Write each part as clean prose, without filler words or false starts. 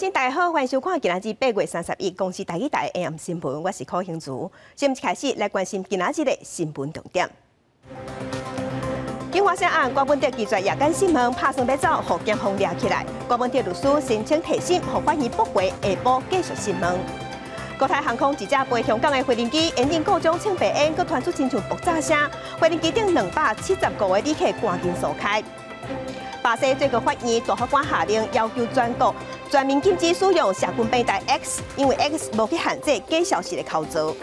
众大家好，欢迎收看今仔日8月31日公司台语台 AM 新闻，我是柯兴珠。先一开始来关心今仔日的新闻重点。金华城案，郭文德拒绝夜间审问，拍算要走，互检方抓起来。郭文德律师申请提审，互法院驳回，下晡继续审问。国泰航空一架飞香港的飞行机，因应各种请白烟，佮传出亲像爆炸声，飞行机顶275位旅客赶紧疏开。巴西最高法院大法官下令要求全国全面禁止使用社群平台 X， 因为 X 无去限制假消息的口罩。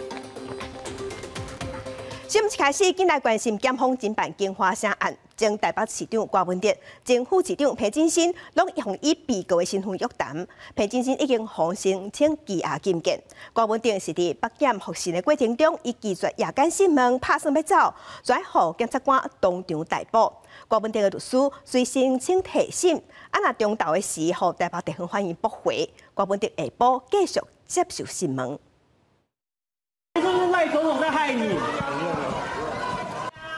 新闻一开始，紧来关心检方侦办金华城案，前台北市长郭文德、前副市长裴景新，拢用以被告的身份约谈。裴景新已经向申请羁押禁见。郭文德是伫北检复审的过程中，伊拒绝夜间审问，拍算要走，就要互检察官当场逮捕。郭文德的律师虽申请提审，若中昼的时，互台北地方法院驳回。郭文德下晡继续接受审问。这是赖总统在害你。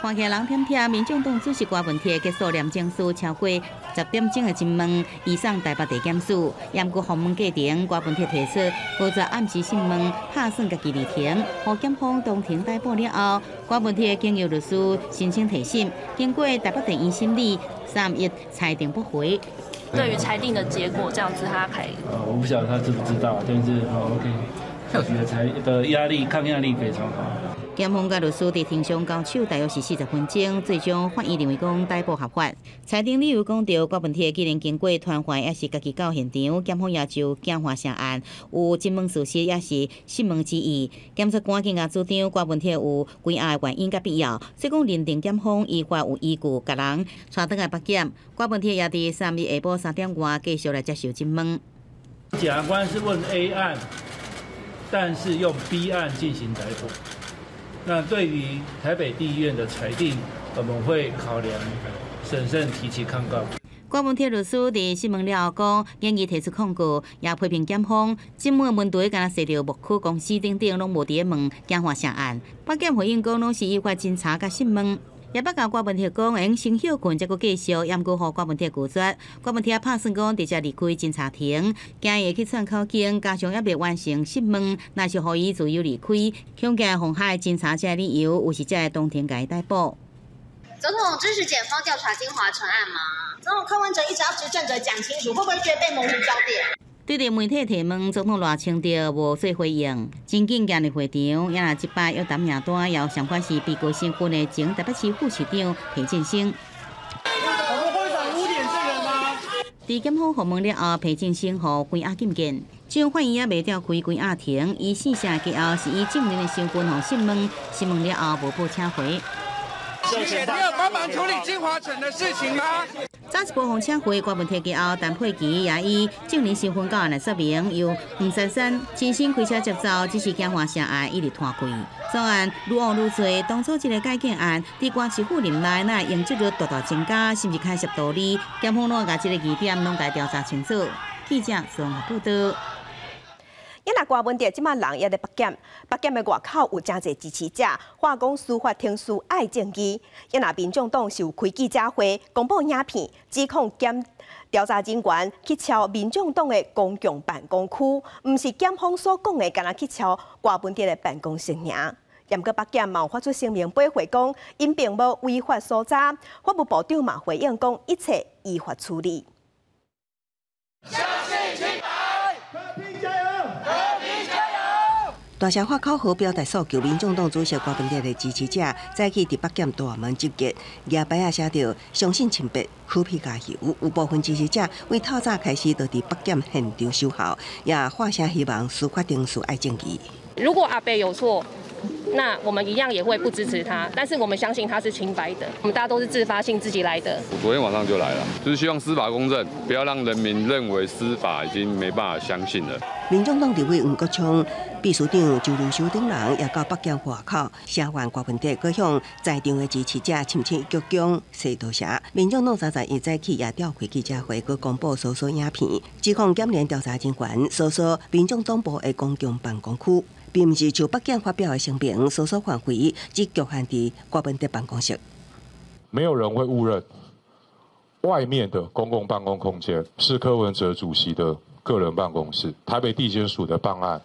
看起来人忝忝，民众党主席郭文德结束廉政署超过10点钟的审问，移送台北地检署。验过访问过程，郭文德提出，负责暗时审问，拍算家己离庭，互检方当庭逮捕了后，郭文德经由律师申请提审，经过台北地院审理，3日裁定不回。对于裁定的结果，这样子他可以？我不晓得他知不知道，但是OK， 我觉得的压力抗压力非常好。检方甲律师伫庭上交手大约是40分钟，最终法院认为讲逮捕合法。裁定理由讲到郭文德既然经过传唤，也是家己到现场，检方要求警华城案有侦问事实，也是审问之意。检察官更加主张郭文德有归案的原因甲必要，所以讲认定检方依法有依据，甲人带倒来北检。郭文德也伫3日下晡3点外继续来接受侦问。检察官是问 A 案，但是用 B 案进行逮捕。那对于台北地院的裁定，我们会考量审慎提起抗告。郭文德律师伫审问了后讲，建议提出控告，也批评检方审问问题敢若涉着木区公司等等，拢无伫咧问警华城案。北检回应讲，拢是依法侦查甲审问。也捌甲郭文德讲，用先休困，再搁继续，也毋过互郭文德拒绝。郭文德拍算讲，直接离开侦查庭，今日去串口径，加上也未完成审问，那是互伊自由离开，恐惊妨害侦查这理由，有时才会当庭甲伊逮捕。总统支持检方调查金华城案吗？总统柯文哲一直要执政者讲清楚，会不会觉得被模糊焦点？对着媒体提问，总统赖清德无做回应。真紧今日会场，也若即摆约谈名单，也有相关是被告身份的前台北市副市长裴建生。我们会长污点这人吗？伫检方访问了后，裴建生互关押禁见。将法院也未调开关押庭，伊4成之后是以证人的身份互审问，审问了后无报请回。你有帮忙处理金华城的事情吗？早一步互请回，郭文德之后，陈佩琪也以证人身份到案来说明，由黄珊珊亲身开车接走，只是警华城案一直拖开。专案愈往愈多，当初这个改建案伫关市府任内，乃用积率大大增加，甚至开设道理。检方拢甲这个疑点拢该调查清楚。记者综合报道。因若郭文德即马人也伫北检，北检的外口有真侪支持者，话讲司法听诉爱证据。因若民众党是有开记者会，公布影片，指控检调查人员去敲民众党的公共办公区，毋是检方所讲的，敢若去敲郭文德的办公室尔。严过北检嘛有发出声明驳回讲，因并无违法所查。法务部长嘛回应讲，一切依法处理。大社法口号表达诉求，民众党主席郭文德的支持者早起伫北检大门集结，牙牌也写着“相信清白，苦皮加油”。有部分支持者为透早开始就伫北检现场守候，也发声希望司法定数爱证据。如果阿北有错，那我们一样也会不支持他，但是我们相信他是清白的。我们大家都是自发性自己来的。我昨天晚上就来了，就是希望司法公正，不要让人民认为司法已经没办法相信了。民众党立委黄国昌、秘书长周润修等人也到北检外口声援郭文德，佮向在场的支持者深深鞠躬说多谢。民众党早一早起也召开记者会，佮公布搜索影片，指控检联调查人员搜索民众党部的公共办公区，并不是就北检发表的声明，搜索范围只局限伫郭文德办公室。没有人会误认外面的公共办公空间是柯文哲主席的个人办公室，台北地检署的办案，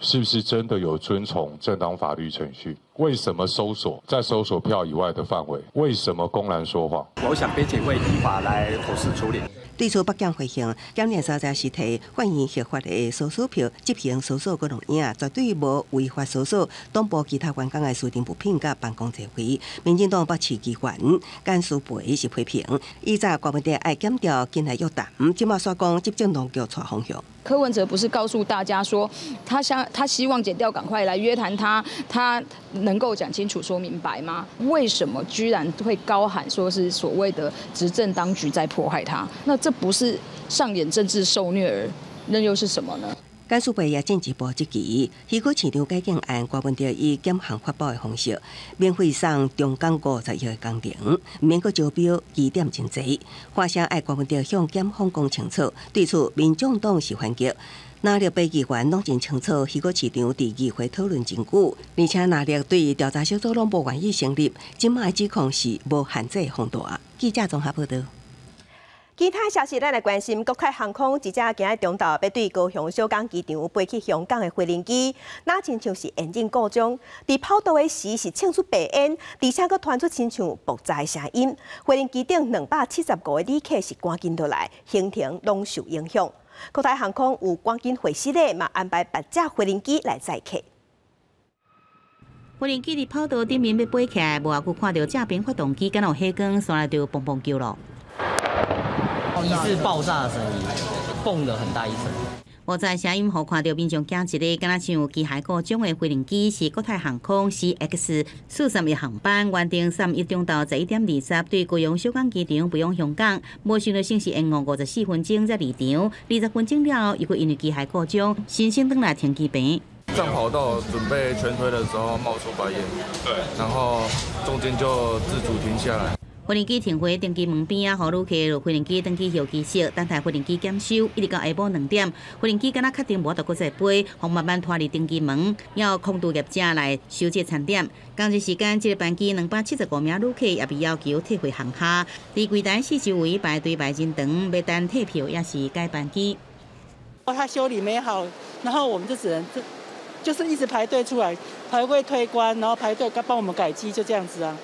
是不是真的有遵从正当法律程序？为什么搜索在搜索票以外的范围？为什么公然说谎？我想并且会依法来妥善处理。对此，北检回应，检验所在实体反映合法的搜索票执行搜索个录影，绝对无违法搜索党部其他员工的私人物品甲办公座位。民进党保持机关干事会是批评，依照国民党爱检调进来约谈，即马说讲执政当局错方向。柯文哲不是告诉大家说，他希望检调赶快来约谈他能够讲清楚说明白吗？为什么居然会高喊说是所谓的执政当局在迫害他？那这不是上演政治受虐儿，那又是什么呢？检事会也进一步积极，西区市场改建案，郭文哲以减项发布的方式，免费送中港51个工程，免阁招标，疑点真侪。花声爱郭文哲向检方讲清楚，对此民众党是反击。哪力被议员拢真清楚，西区市场第二回讨论真久，而且哪力对调查小组拢无愿意成立，今麦指控是无限制放大。记者综合报道。其他消息，咱来关心国泰航空一只今日中昼要对高雄小港机场飞去香港的飞行机，那亲像是引擎故障，伫跑道的时是庆出白烟，而且佫传出亲像爆炸的声音。飞行机顶275个旅客是赶紧落来，行程拢受影响。国泰航空有赶紧回息的，嘛安排8架飞行机来载客。飞行机伫跑道顶面要飞起来，无外久看到正边发动机敢有黑光，刷来就砰砰叫咯。疑似爆炸的声音，蹦了很大一声。我在声音后看到民众惊一个，敢若像机械故障的飞行机是国泰航空 CX431航班，原定3月中昼11点20对高雄小港机场飞往香港，无想到先是延误54分钟才离场，20分钟了后，又因为机械故障，先回来停机坪。上跑道准备全推的时候冒出白烟，对，然后中间就自主停下来。飞行机停回登机门边啊，予旅客落飞行机登记后机室，等待飞行机检修，一直到下晡2点，飞行机敢若确定无得搁再飞，互慢慢拖入登机门，要空渡业者来收这餐点。当日时间，这个班机275名旅客也被要求退回航厦，伫柜台四周围排队排真长，要等退票也是改班机。他修理没好，然后我们就只能就是一直排队出来，排队推关，然后排队帮我们改机，就这样子啊。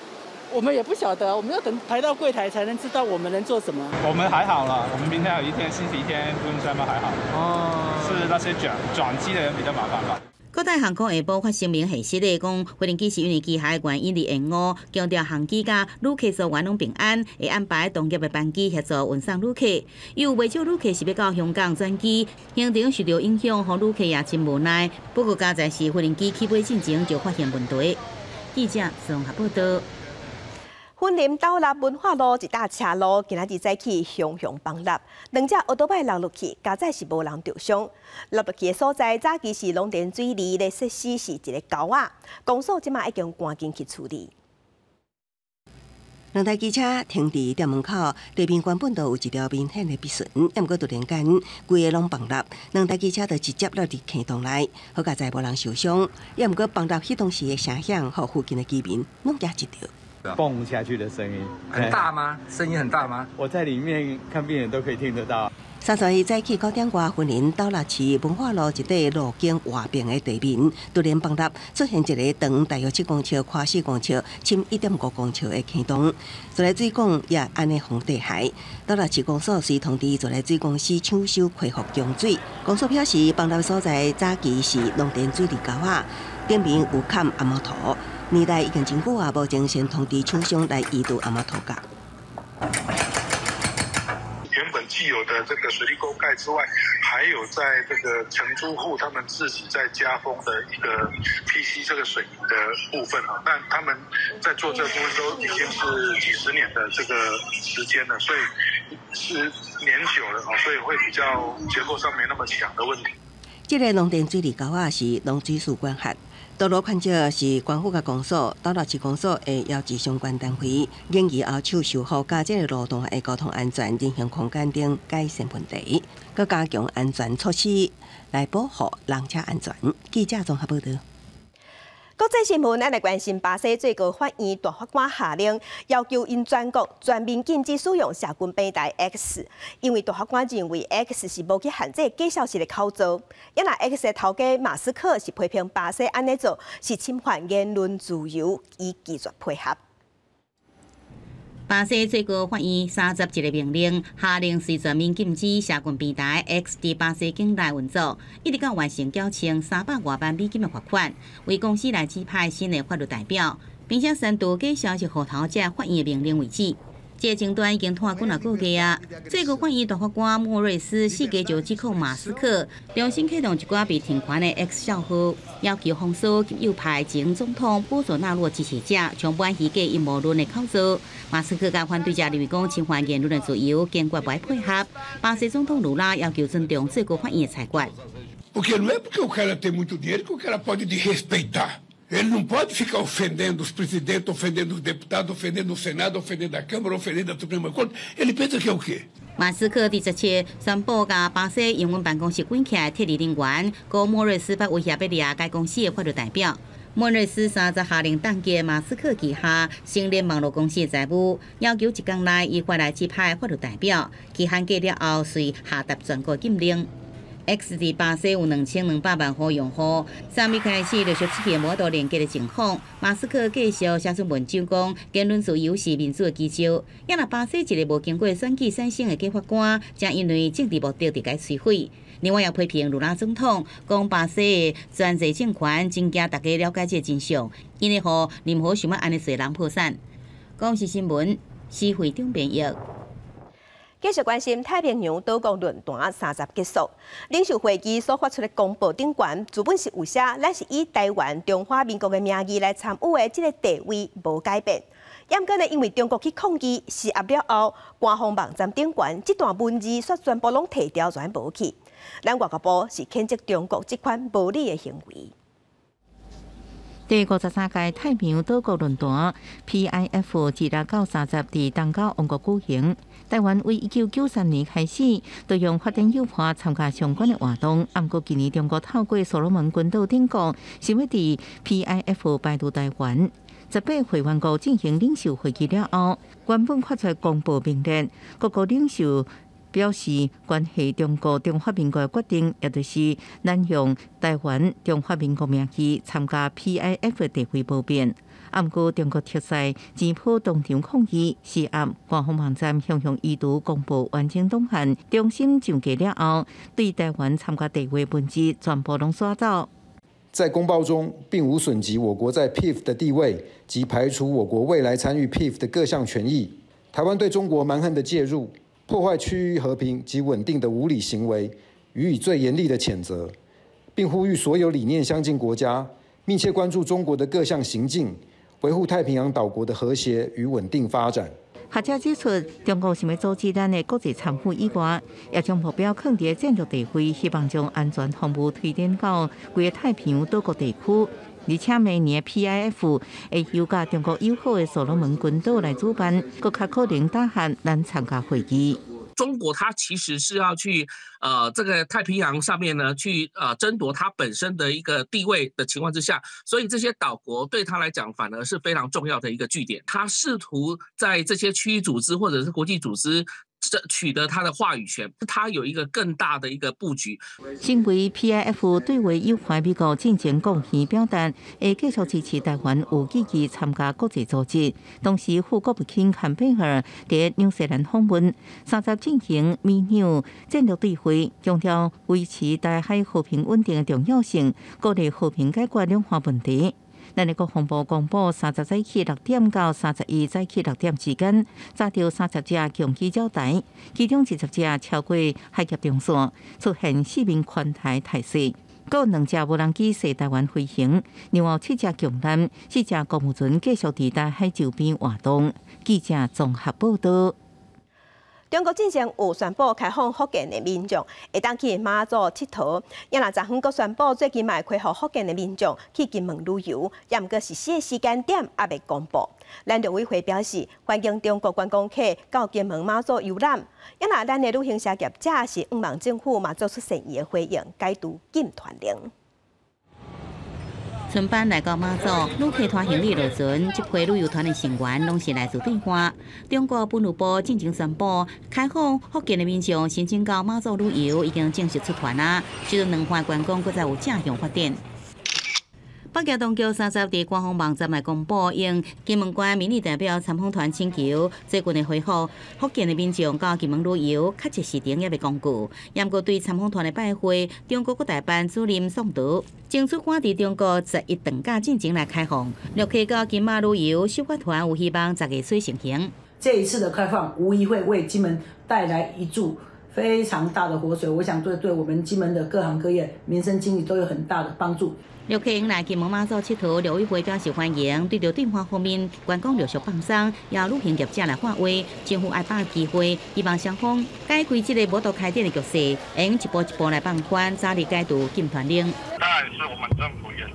我们也不晓得，我们要等排到柜台才能知道我们能做什么。我们还好啦，我们明天有一天星期天不用上班还好。哦，是那些转机的人比较麻烦吧。国泰航空下晡发声明，核实的讲，飞行机是因为机械原因而延误，强调航机甲旅客所员拢平安，会安排同业的班机协助运送旅客。有不少旅客是要到香港转机，行程受到影响，互旅客也真无奈。不过，加在是飞行机起飞进前就发现问题。记者综合报道。云林斗六文化路一搭车路，今仔日早起熊崩落，2只奥多摆落去，加载是无人受伤。落落去的所在，早期是龙田水利的设施是一个沟仔，公所即马已经赶紧去处理。2台机车停伫店门口，地面原本就有一条明显的壁损，也毋过突然间规个拢崩落，2台机车就直接落入坑洞内，好佳在无人受伤，也毋过崩落迄当时的声响，互附近的居民拢惊一跳。蹦下去的声音很大吗？声音很大吗？我在里面看病人都可以听得到。30日早起9点外，云林斗六市文化路一带路径外边的地面突然崩落，出现一个长大约7公尺、宽4公尺、深1.5公尺的坑洞。自来水管也安尼封地海。斗六市公所随通知自来水公司抢修恢复供水。公所表示，崩落所在早期是龙田水利沟仔，顶面有砍阿毛土。年代已经真久啊，目前先通知厂商来移除阿毛土架。原本既有的这个水利沟盖之外，还有在这个承租户他们自己在加封的一个 PC 这个水泥的部分啊，但他们在做这部分都已经是几十年的这个时间了，所以是年久了啊，所以会比较结构上没那么强的问题。这个龙田水利沟仔是农水署管辖。道路款照是官府甲公所，斗六市公所会邀集相关单位研议后手修好，加这个路段的交通安全、人行空间等改善问题，佮加强安全措施来保护人车安全。记者综合报道。国际新闻，咱来关心巴西最高法院大法官下令，要求因全国全面禁止使用社群平台 X， 因为大法官认为 X 是无去限制假消息的口做。因为 X 的头家马斯克是批评巴西安尼做是侵犯言论自由，以拒绝配合。巴西最高法院31个命令，下令随全面禁止社群平台 X 伫巴西境内运作，一直到完成缴清300多万美金的罚款，为公司来指派新的法律代表，并且宣读假消息户头这法院的命令为止。这个争端已经拖几啊个月啊！最高法院大法官莫瑞斯4月就指控马斯克重新启动一寡被停权的 X 账号，要求封锁及右派前总统波索纳罗支持者充满虚假阴谋论的口做。马斯克甲反对者认为讲侵犯言论的自由，坚决不爱配合。巴西总统卢拉要求尊重最高法院的裁决。Porque não é porque o cara tem muito dinheiro que o cara pode desrespeitar. Ele não pode ficar ofendendo os presidentes, ofendendo os deputados, ofendendo o Senado, ofendendo a Câmara, ofendendo a Suprema Corte. Ele pensa que é o quê? 马斯克第17宣布，甲巴西英文办公室关起来铁力人员，告莫瑞斯把威胁要掠该公司的法律代表。莫瑞斯30下令冻结马斯克旗下成立网络公司的财务，要求1天内依法来指派法律代表，期限过了后，遂下达全国禁令。X 伫巴西有2200万户用户，3月开始陆续出现无道连接的情况。马斯克继续写出文章讲，言论自由是民主的基础。也若巴西一个无经过选举产生的假法官，将因为政治目的伫该摧毁。另外，也批评卢拉总统讲，巴西的专制政权增加大家了解这真相，因会互任何想要安尼做人破产。公视新闻，施会长编译。继续关心太平洋岛国论坛30结束，领袖会议所发出的公报顶悬，主本是有写，咱是以台湾中华民国的名义来参与的，这个地位无改变。也毋过呢，因为中国去抗议施压了后，官方网站顶悬这段文字却全部拢摕掉，全无去。咱外交部是谴责中国这款无理的行为。第53届太平洋岛国论坛 PIF 自6到30伫东港王国举行。台湾为1993年开始，就用发展诱惑参加相关的活动。不过今年中国透过所罗门群岛顶讲，想要伫 PIF 摆渡台湾。18会员国进行领袖会议了后，原本发出公布命令，各国领袖表示，关系中国中华民国的决定，也就是咱用台湾中华民国名义参加 PIF 的地位无变。不过，中国特使前埔当场抗议施压，官方网站向移除公布完整档案，中心上架了后，对台湾参加地位文字全部拢刷走。在公报中，并无损及我国在 PIF 的地位及排除我国未来参与 PIF 的各项权益。台湾对中国蛮横的介入、破坏区域和平及稳定的无理行为，予以最严厉的谴责，并呼吁所有理念相近国家密切关注中国的各项行径，维护太平洋岛国的和谐与稳定发展。学者指出，中国想要阻止咱的国际参与以外，也将目标放伫战略地位，希望将安全服务推展到规个太平洋岛国地区。而且明年 PIF 会由甲中国友好的所罗门群岛来主办，更较可能打限咱参加会议。中国它其实是要去这个太平洋上面呢去争夺它本身的一个地位的情况之下，所以这些岛国对它来讲反而是非常重要的一个据点。它试图在这些区域组织或者是国际组织取得他的话语权，他有一个更大的一个布局。身为 PIF 对外友好美国进行贡献表达，会继续支持台湾有积极参加国际组织。同时，副国务卿坎贝尔在纽西兰访问，30进行美纽战略对会，强调维持台海和平稳定的重要性，鼓励和平解决两岸问题。咱的国防部公布，30早起6点到31早起6点之间，炸掉30只共机照台，其中20只超过海峡中线，出现4名宽台态势。各有2只无人机驶台湾飞行，另外7只共艦、4只公务船继续伫台海周边活动。记者综合报道。中国之前有宣布开放福建的民众会当去马祖佚佗，也若昨昏阁宣布最近嘛会开放福建的民众去金门旅游，也毋过实施的时间点还未公布。咱陆委会表示，欢迎中国观光客到金门马祖游览，也若咱的旅行社业者是希望政府嘛做出善意的回应，解除禁团令。春班来到马祖，旅客团行李落船，这批旅游团的成员拢是来自对岸。中国本务部进前宣布，开放福建的民众申请到马祖旅游，已经正式出团啦。这阵两岸观光搁再有正向发展。北京当局30日官方网站来公布，应金门县民意代表参访团请求，最近的回复，福建的民众到金门旅游确实是顶也未讲句。不过对参访团的拜会，中国各代办主任宋德争取赶伫中国11长假进前来开放，陆客到金马旅游修法团有希望10月初成行。这一次的开放，无疑会为金门带来一注非常大的活水，我想对我们金门的各行各业、民生经济都有很大的帮助。陆客来金门马祖佚佗，陆委会表示欢迎。对着对方方面观光陆续放松，也旅行业者来发话，政府爱把握机会，希望双方解开这个无多开展的局势，用一步一步来放宽，早日解除禁团令。当然是我们政府也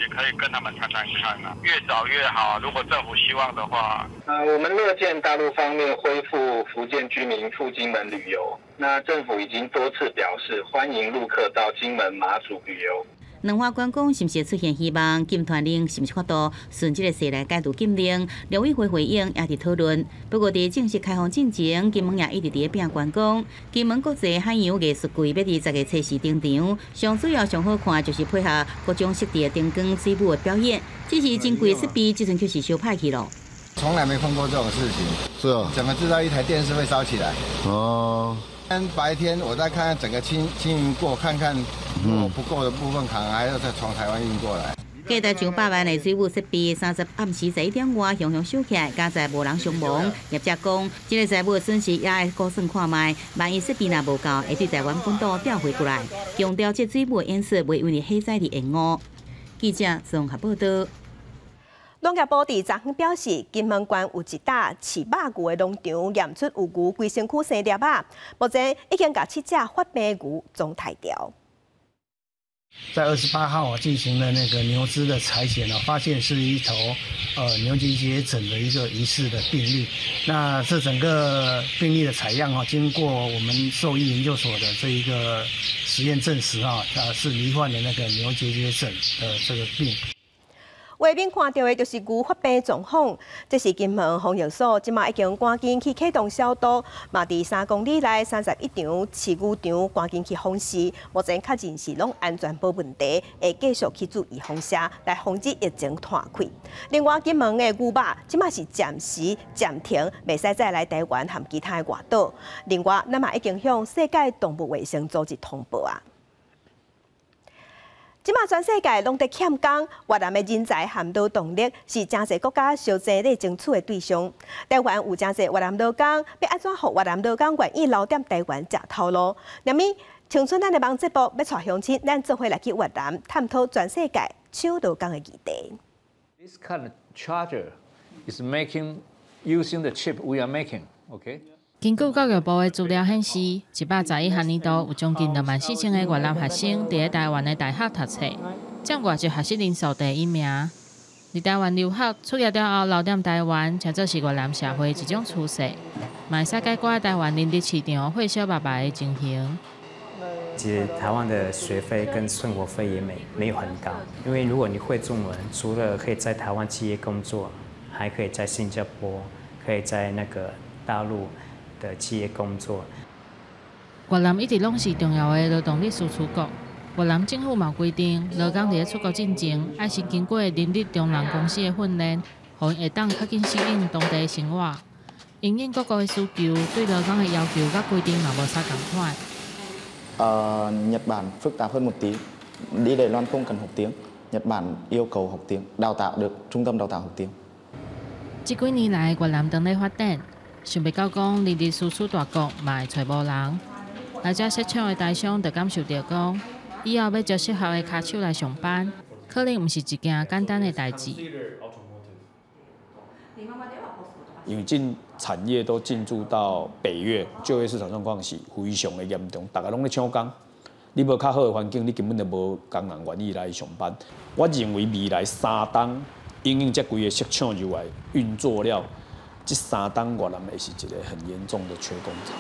可以跟他们谈谈看啊，越早越好。如果政府希望的话，我们乐见大陆方面恢复福建居民赴金门旅游。那政府已经多次表示欢迎陆客到金门、马祖旅游。两岸观光是不是出现希望？禁团令是不是法度顺这个势来解除禁令？陆委会回应也伫讨论。不过伫正式开放进前，金门也一直伫拼观光。金门国际海洋艺术季要伫10月初4登场，上主要上好看就是配合各种湿地的灯光、水舞的表演。只是真贵的设备，这阵却是烧歹去了。从来没碰过这种事情，是哦，怎么知道一台电视会烧起来？哦。白天我再看看整个清运过，看看如果不够的部分，可能还要再从台湾运过来。价值上百万的水舞设备，30暗时11点外雄雄收起来，加在无人伤亡。业者讲，这个财务损失也会估算看卖，万一设备若无够，会对台湾本岛调回过来。强调这水舞的演示袂因为下载的延误。记者综合报道。农业部伫昨昏表示，金门县有一搭饲肉牛的农场验出有牛规身躯生粒仔，目前已经把7只发病的牛总抬掉。在28号进行了那个牛只的采血呢，发现是一头牛结节疹的一个疑似的病例。那这整个病例的采样经过我们兽医研究所的这一个实验证实是罹患的那个牛结节疹的这个病。画面看到的就是牛发病状况，这是金门防疫所即马已经赶紧去启动消毒，嘛伫3公里内31场饲牛场赶紧去封示，目前确认是拢安全无问题，会继续去注意封杀，来防止疫情扩开。另外，金门的牛肉即马是暂时暂停，袂使再来台湾和其他的外岛。另外，咱嘛已经向世界动物卫生组织通报啊。即马全世界拢在欠工，越南的人才和劳动力是真侪国家小争咧争取的对象。台湾有真侪越南劳工，要安怎让越南劳工愿意留踮台湾食头路？那么，青春咱的网节目要带乡亲，咱做伙来去越南探讨全世界抢劳工的议题。 This kind of charger is making using the chip we are making, okay? 根据教育部的资料显示，111学年度有将近24000个越南学生伫台湾的大学读册，占外籍学习人数第1名。伫台湾留学出业了后留踮台湾，才做是越南社会一种趋势，嘛会使解决台湾人力市场会小白白的情形。其实台湾的学费跟生活费也没有很高，因为如果你会中文，除了可以在台湾企业工作，还可以在新加坡，可以在那个大陆。 的企业工作。越南一直拢是重要的劳动力输出国。越南政府嘛规定，劳工伫出国进前，爱先经过人力中人公司的训练，互因会当较紧适应当地生活。因应各国的需求，对劳工的要求甲规定嘛无啥同款。Nhật Bản phức tạp hơn một tí. Đi Đài Loan không cần học tiếng. Nhật Bản yêu cầu học tiếng, đào tạo được trung tâm đào tạo học tiếng. 这几年来，越南当地发展。 想袂到讲，人力输出大国嘛会找无人，来遮设厂的大商就感受到讲，以后要招适合的骹手来上班，可能毋是一件简单的代志。因为产业都进驻到北越，就业市场状况是非常的严重，大家拢咧抢工。你无较好的环境，你根本就无工人愿意来上班。我认为未来3冬，因应这几个设厂就来运作了。 这3冬越南会是一个很严重的缺工潮。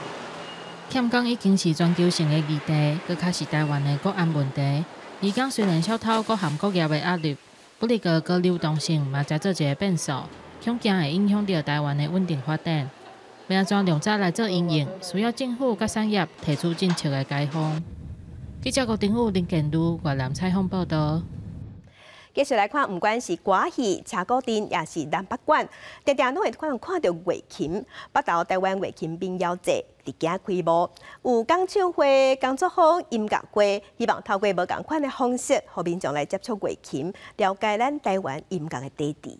欠工已经是全球性的议题，佮较是台湾的国安问题。移工虽然小偷各含各业的压力，不离个流动性嘛，才做一个变数，恐惊会影响到台湾的稳定发展。要安怎量早来做应用，需要政府甲产业提出正确的解方。记者郭定宇、林建如越南采访报道。继续来看，不管是歌戏、茶果店，也是南北馆，常常拢会看到乐琴。北投台湾乐琴民谣节伫今开幕，有讲唱会、工作坊、音乐会，希望透过无同款的方式，互民众来接触乐琴，了解咱台湾音乐的底蕴。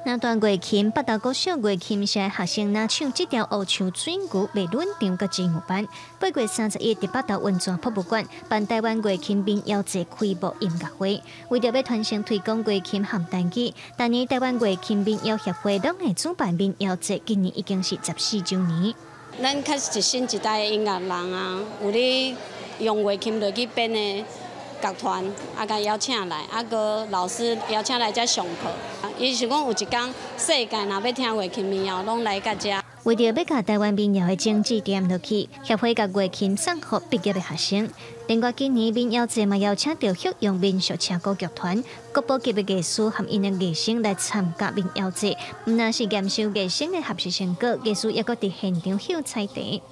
那段乐琴，北投国小乐琴社学生拿唱这条《乌秋水牛》未论场个节目班。8月31日，伫北投文泉博物馆办台湾乐琴民谣节开幕音乐会，为着要传承推广乐琴和单曲，当年台湾乐琴民谣协会拢会主办民谣节，今年已经是14周年。咱较一新一代的音乐人啊，有咧用乐琴落去编的。乐团甲邀请来，个老师邀请来遮上课。伊是讲有一天世界若要听乐琴民谣，拢来甲遮。为着要甲台湾民谣的政治点落去，协会甲乐琴送予毕业的学生。另外，今年民谣节嘛邀请到旭阳民俗车歌剧团、国宝级的艺术和因的艺生来参加民谣节。毋但是验收艺生的学习成果，艺术也搁伫现场秀彩题。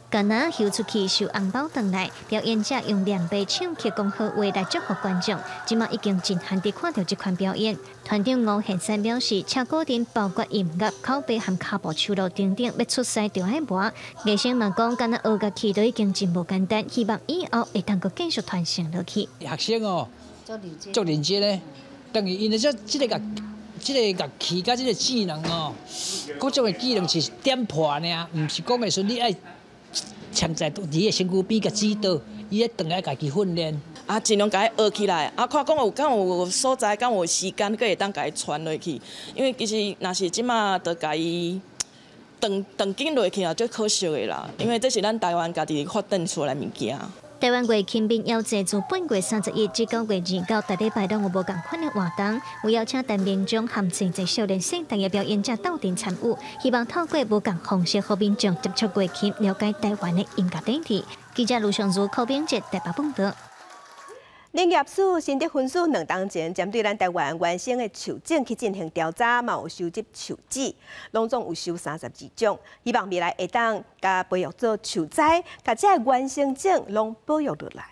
干那秀出去收红包回来，表演者用两杯唱曲讲好话来祝福观众。今麦已经震撼地看到这款表演。团长吴宪山表示，车鼓店包括音乐、口碑和脚步、手路等等，要出赛就爱磨。艺生嘛讲，干那学乐器都已经真无简单，希望以后会通个继续传承落去。学生哦，足认真咧，等于因为这个乐器甲这个技能哦，各种的技能是点破呢，唔是讲的说你爱。强在你的身躯边个指导，伊咧顿来家己训练。尽量甲伊学起来，看讲有所在，有时间，佮会当甲伊传落去。因为其实若是即马，着甲伊长紧落去啊，最可惜的啦。因为这是咱台湾家己发展出来物件。台湾乐琴民谣节自8月31日至9月29，大礼拜拢有无共款的活动，有邀请陈明忠和真济少年盛大的表演者斗阵参与，希望透过无共方式，互民众接触乐琴，了解台湾的音乐底蕴。记者卢尚如、柯炳哲台北报道。林业署新竹分署2天前，针对咱台湾原生的树种去进行调查，嘛有收集树籽，拢总有收32种，希望未来会当甲培育做树栽，甲这原生种拢保育落来。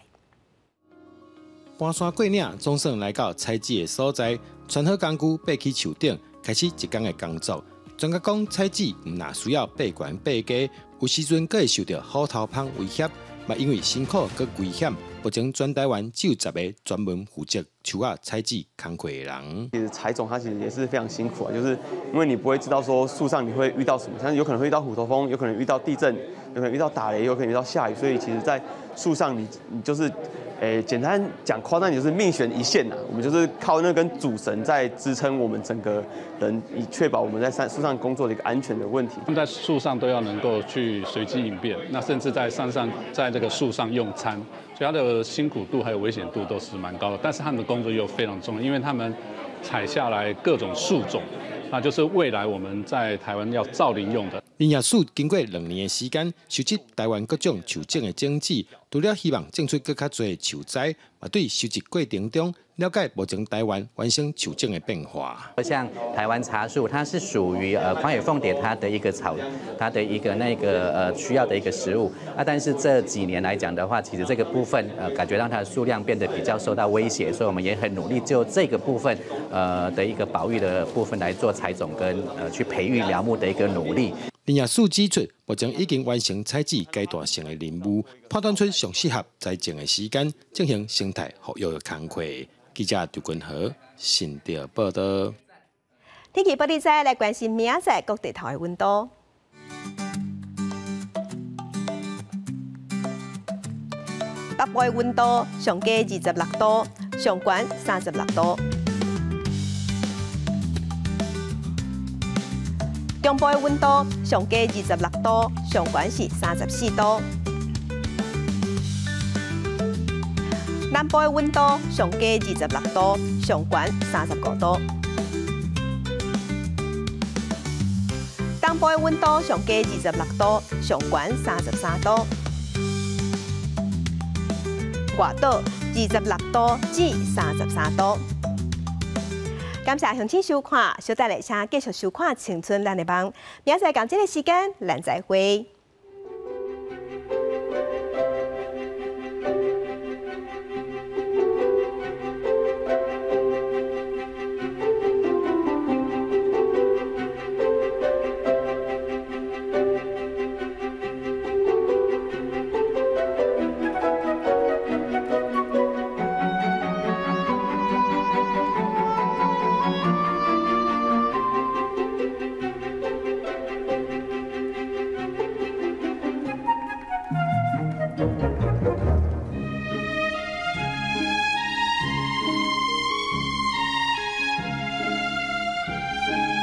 搬山过岭，总算来到采籽的所在，穿好工具，爬起树顶，开始一天的工作。专家讲，采籽唔那需要爬悬爬低，有时阵阁会受到虎头蜂威胁，嘛因为辛苦阁危险。目前全台湾只有10个专门负责树啊采籽工课的人。其实采种它其实也是非常辛苦啊，就是因为你不会知道说树上你会遇到什么，像有可能会遇到虎头蜂，有可能遇到地震，有可能遇到打雷，有可能遇到下雨，所以其实在树上你就是。简单讲夸张，就是命悬一线呐。我们就是靠那根主绳在支撑我们整个人，以确保我们在树上工作的一个安全的问题。他们在树上都要能够去随机应变，那甚至在这个树上用餐，所以它的辛苦度还有危险度都是蛮高的。但是他们的工作又非常重要，因为他们采下来各种树种，那就是未来我们在台湾要造林用的。林业署经过2年的时间，收集台湾各种树种的种子，除了希望种出更加多树栽，嘛对收集过程中了解目前台湾原生树种的变化。像台湾茶树，它是属于黄野凤蝶它的一个草，它的一个需要的一个食物啊。但是这几年来讲的话，其实这个部分感觉让它的数量变得比较受到威胁，所以我们也很努力就这个部分的一个保育的部分来做采种跟去培育苗木的一个努力。林业署指出，目前已经完成采籽阶段性的任务，判断出上适合栽种的时间，进行生态保育的工作。记者刘君和新竹报道。天气报道再来关心明仔各地头的温度。北部的温度上低26度，上悬36度。中部的温度上低26度，上悬是34度。南部的温度上低26度，上悬35度。南部的温度上低26度，上悬33度；外岛26度至33度。感谢乡亲收看，小等下请继续收看《青春咱的梦》。明仔同这个时间，咱再会。